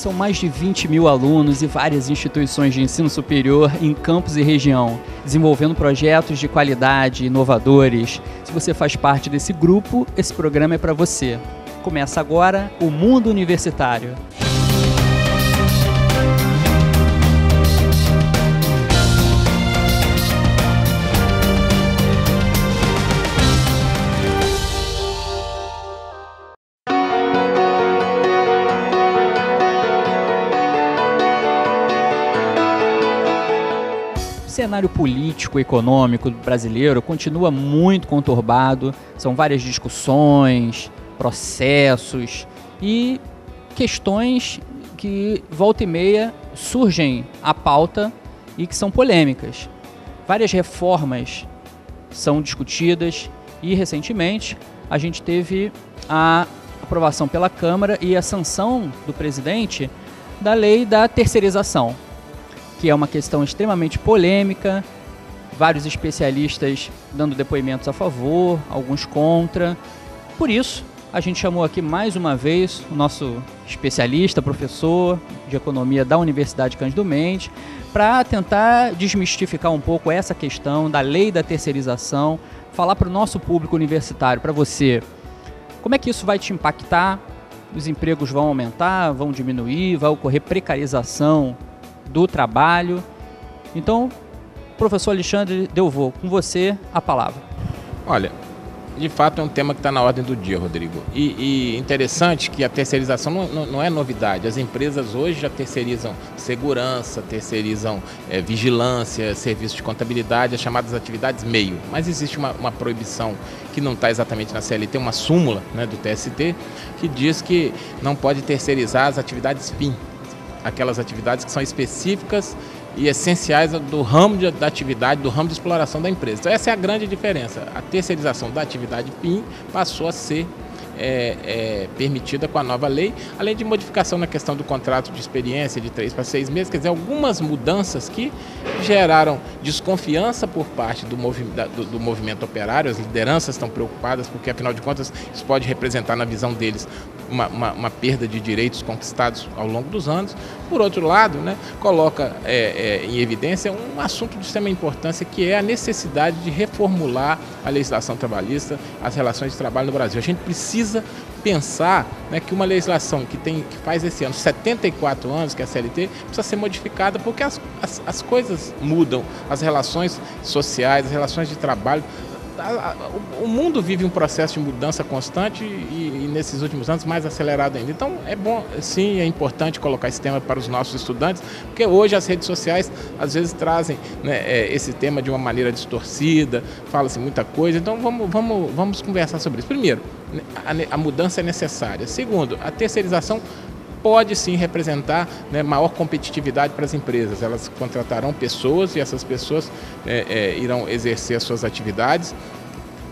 são mais de 20 mil alunos e várias instituições de ensino superior em campus e região, desenvolvendo projetos de qualidade, inovadores. Se você faz parte desse grupo, esse programa é para você. Começa agora o Mundo Universitário. O cenário político e econômico brasileiro continua muito conturbado, são várias discussões, processos e questões que volta e meia surgem à pauta e que são polêmicas. Várias reformas são discutidas e recentemente a gente teve a aprovação pela Câmara e a sanção do presidente da lei da terceirização, que é uma questão extremamente polêmica, vários especialistas dando depoimentos a favor, alguns contra. Por isso, a gente chamou aqui mais uma vez o nosso especialista, professor de economia da Universidade Cândido Mendes, para tentar desmistificar um pouco essa questão da lei da terceirização, falar para o nosso público universitário, para você, como é que isso vai te impactar? Os empregos vão aumentar, vão diminuir, vai ocorrer precarização do trabalho. Então, professor Alexandre Delvaux, com você a palavra. Olha, de fato é um tema que está na ordem do dia, Rodrigo. E interessante que a terceirização não é novidade. As empresas hoje já terceirizam segurança, terceirizam vigilância, serviço de contabilidade, as chamadas atividades meio. Mas existe uma proibição que não está exatamente na CLT, uma súmula, né, do TST, que diz que não pode terceirizar as atividades fim, aquelas atividades que são específicas e essenciais do ramo da atividade, do ramo de exploração da empresa. Então essa é a grande diferença. A terceirização da atividade PIN passou a ser permitida com a nova lei, além de modificação na questão do contrato de experiência de 3 para 6 meses, quer dizer, algumas mudanças que geraram desconfiança por parte do movimento operário. As lideranças estão preocupadas porque, afinal de contas, isso pode representar, na visão deles, uma perda de direitos conquistados ao longo dos anos. Por outro lado, né, coloca em evidência um assunto de extrema importância, que é a necessidade de reformular a legislação trabalhista, as relações de trabalho no Brasil. A gente precisa pensar, né, que uma legislação que faz esse ano 74 anos, que é a CLT, precisa ser modificada porque as coisas mudam, as relações sociais, as relações de trabalho. O mundo vive um processo de mudança constante e nesses últimos anos mais acelerado ainda. Então é bom, sim, é importante colocar esse tema para os nossos estudantes, porque hoje as redes sociais às vezes trazem, né, esse tema de uma maneira distorcida, fala-se muita coisa. Então vamos conversar sobre isso. Primeiro, a mudança é necessária. Segundo, a terceirização pode sim representar, né, maior competitividade para as empresas. Elas contratarão pessoas e essas pessoas irão exercer as suas atividades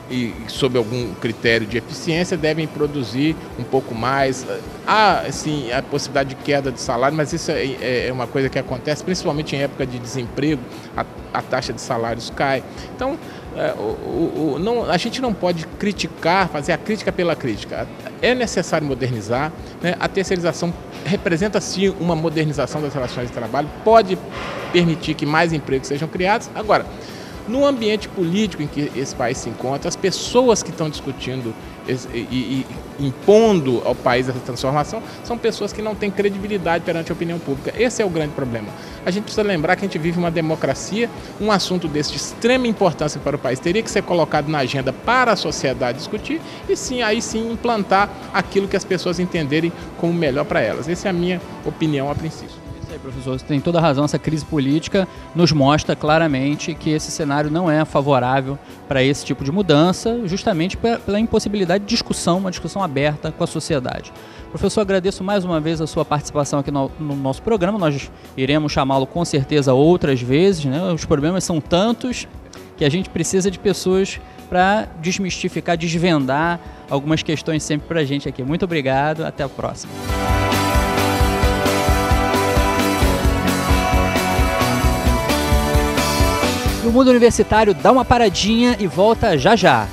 e, sob algum critério de eficiência, devem produzir um pouco mais. Há, sim, a possibilidade de queda de salário, mas isso é uma coisa que acontece principalmente em época de desemprego, a taxa de salários cai. Então, a gente não pode criticar, fazer a crítica pela crítica. É necessário modernizar, né? A terceirização representa sim uma modernização das relações de trabalho, pode permitir que mais empregos sejam criados. Agora, no ambiente político em que esse país se encontra, as pessoas que estão discutindo e impondo ao país essa transformação são pessoas que não têm credibilidade perante a opinião pública. Esse é o grande problema. A gente precisa lembrar que a gente vive uma democracia, um assunto desse de extrema importância para o país teria que ser colocado na agenda para a sociedade discutir e sim, aí sim implantar aquilo que as pessoas entenderem como melhor para elas. Essa é a minha opinião a princípio. Isso aí, professor, você tem toda a razão. Essa crise política nos mostra claramente que esse cenário não é favorável para esse tipo de mudança, justamente pela impossibilidade de discussão, uma discussão aberta com a sociedade. Professor, agradeço mais uma vez a sua participação aqui no nosso programa. Nós iremos chamá-lo com certeza outras vezes, né? Os problemas são tantos que a gente precisa de pessoas para desmistificar, desvendar algumas questões sempre para a gente aqui. Muito obrigado, até a próxima. O Mundo Universitário dá uma paradinha e volta já já.